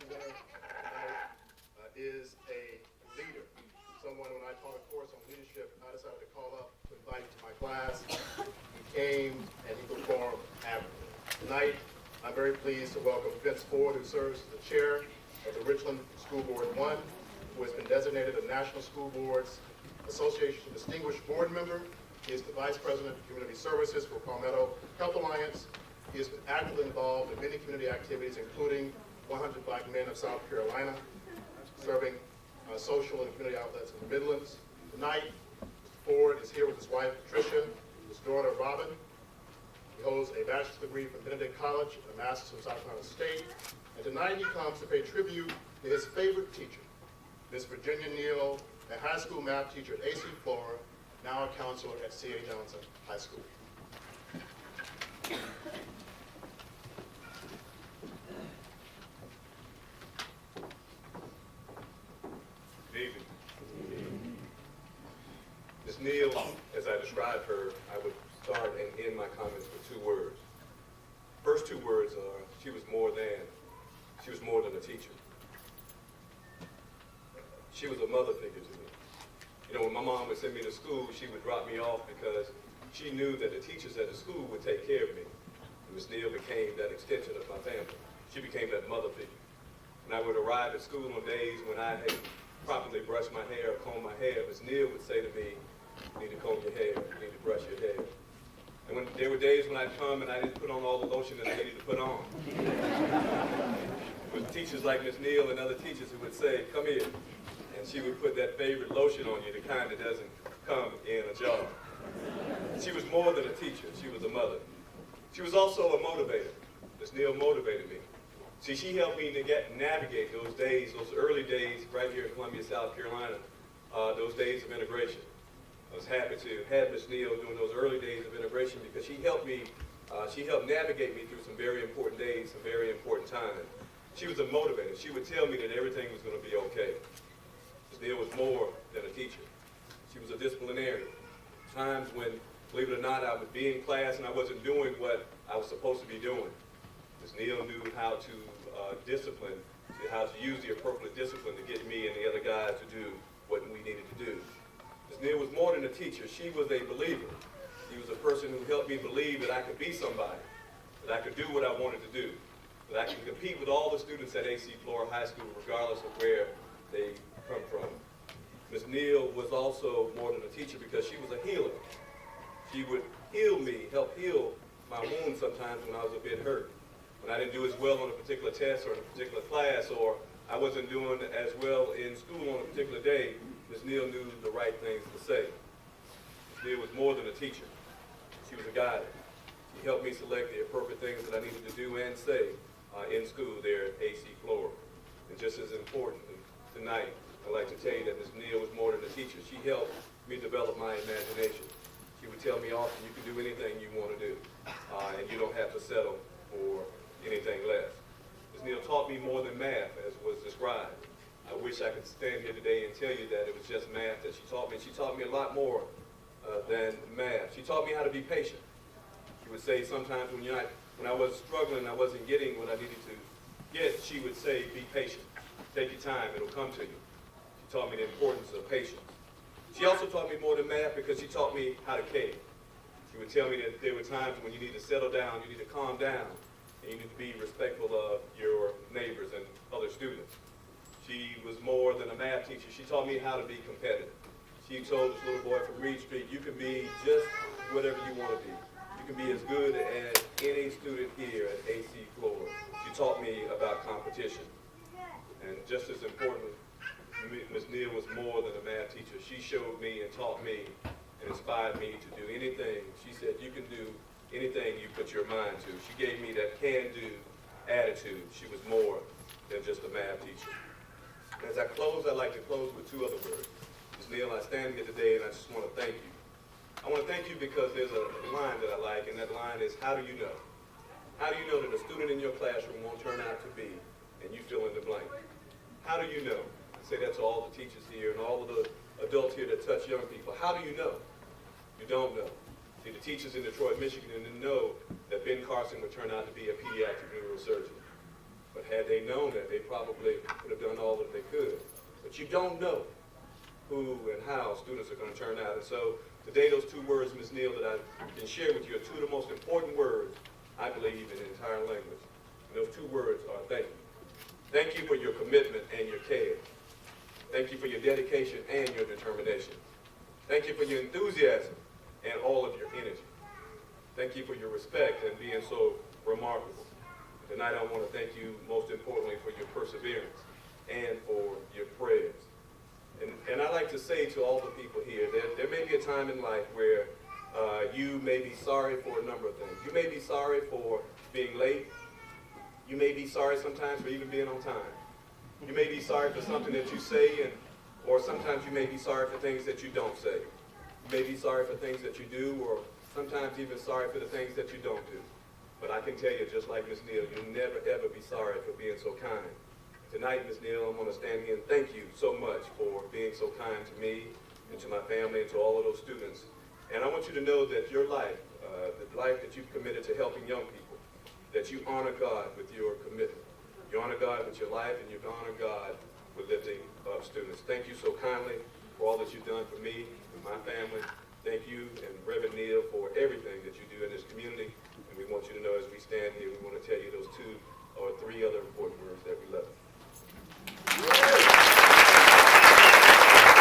presenter tonight is a leader. Someone, when I taught a course on leadership, I decided to call up to invite to my class. He came and he performed admirably. Tonight, I'm very pleased to welcome Vince Ford, who serves as the chair of the Richland School Board 1, who has been designated a National School Boards Association Distinguished Board Member. He is the Vice President of Community Services for Palmetto Health Alliance. He has been actively involved in many community activities, including 100 Black Men of South Carolina, serving social and community outlets in the Midlands. Tonight, Mr. Ford is here with his wife, Patricia, his daughter, Robin. He holds a bachelor's degree from Benedict College and a master's from South Carolina State. And tonight he comes to pay tribute to his favorite teacher, Miss Virginia Neal, a high school math teacher at AC Flora, now a counselor at C.A. Johnson High School. Good evening. Ms. Neal, as I described her, I would start and end my comments with two words. First two words are, she was more than a teacher. She was a mother figure to me. You know, when my mom would send me to school, she would drop me off because she knew that the teachers at the school would take care of me. And Ms. Neal became that extension of my family. She became that mother figure. When I would arrive at school on days when I had properly brushed my hair or combed my hair, Ms. Neal would say to me, "You need to comb your hair, you need to brush your hair." And when there were days when I'd come and I didn't put on all the lotion that I needed to put on. With teachers like Ms. Neal and other teachers who would say, "Come here," and she would put that favorite lotion on you, the kind that doesn't come in a jar. She was more than a teacher, she was a mother. She was also a motivator. Ms. Neal motivated me. See, she helped me to navigate those days, those early days right here in Columbia, South Carolina, those days of integration. I was happy to have Ms. Neal during those early days of integration because she helped navigate me through some very important days, some very important times. She was a motivator. She would tell me that everything was going to be okay. Ms. Neal was more than a teacher. She was a disciplinarian. Times when, believe it or not, I would be in class and I wasn't doing what I was supposed to be doing. Ms. Neal knew how to discipline, how to use the appropriate discipline to get me and the other guys to do what we needed to do. Ms. Neal was more than a teacher. She was a believer. She was a person who helped me believe that I could be somebody, that I could do what I wanted to do, that I could compete with all the students at AC Flora High School, regardless of where they come from. Ms. Neal was also more than a teacher because she was a healer. She would heal me, help heal my wounds sometimes when I was a bit hurt. When I didn't do as well on a particular test or in a particular class, or I wasn't doing as well in school on a particular day, Ms. Neal knew the right things to say. Ms. Neal was more than a teacher. She was a guide. She helped me select the appropriate things that I needed to do and say in school there at AC Flora. And just as important tonight, I'd like to tell you that Ms. Neal was more than a teacher. She helped me develop my imagination. She would tell me often, you can do anything you want to do, and you don't have to settle for anything less. Ms. Neal taught me more than math, as was described. I wish I could stand here today and tell you that it was just math that she taught me. She taught me a lot more than math. She taught me how to be patient. She would say sometimes when I was struggling, I wasn't getting what I needed to get, she would say, be patient. Take your time, it'll come to you. She taught me the importance of patience. She also taught me more than math because she taught me how to care. She would tell me that there were times when you need to settle down, you need to calm down, and you need to be respectful of your neighbors and other students. She was more than a math teacher. She taught me how to be competitive. She told this little boy from Reed Street, you can be just whatever you want to be. You can be as good as any student here at AC Flora. She taught me about competition. And just as importantly, Ms. Neal was more than a math teacher. She showed me and taught me and inspired me to do anything. She said, you can do anything you put your mind to. She gave me that can-do attitude. She was more than just a math teacher. As I close, I'd like to close with two other words. Ms. Neal, I stand here today and I just want to thank you. I want to thank you because there's a line that I like, and that line is, how do you know? How do you know that a student in your classroom won't turn out to be, and you fill in the blank? How do you know? I say that to all the teachers here and all of the adults here that touch young people. How do you know? You don't know. See, the teachers in Detroit, Michigan didn't know that Ben Carson would turn out to be a pediatric neurosurgeon. But had they known that, they probably would have done all that they could. But you don't know who and how students are going to turn out. And so today, those two words, Ms. Neal, that I can share with you are two of the most important words, I believe, in the entire language. And those two words are thank you. Thank you for your commitment and your care. Thank you for your dedication and your determination. Thank you for your enthusiasm and all of your energy. Thank you for your respect and being so remarkable. Tonight I want to thank you most importantly for your perseverance and for your prayers. And I like to say to all the people here that there may be a time in life where you may be sorry for a number of things. You may be sorry for being late. You may be sorry sometimes for even being on time. You may be sorry for something that you say, or sometimes you may be sorry for things that you don't say. You may be sorry for things that you do, or sometimes even sorry for the things that you don't do. But I can tell you, just like Ms. Neal, you'll never ever be sorry for being so kind. Tonight, Ms. Neal, I'm going to stand here and thank you so much for being so kind to me and to my family and to all of those students. And I want you to know that your life, the life that you've committed to helping young people, that you honor God with your commitment. You honor God with your life, and you honor God with lifting up students. Thank you so kindly for all that you've done for me and my family. Thank you and Reverend Neal for everything that you do in this community. And we want you to know as we stand here, we want to tell you those two or three other important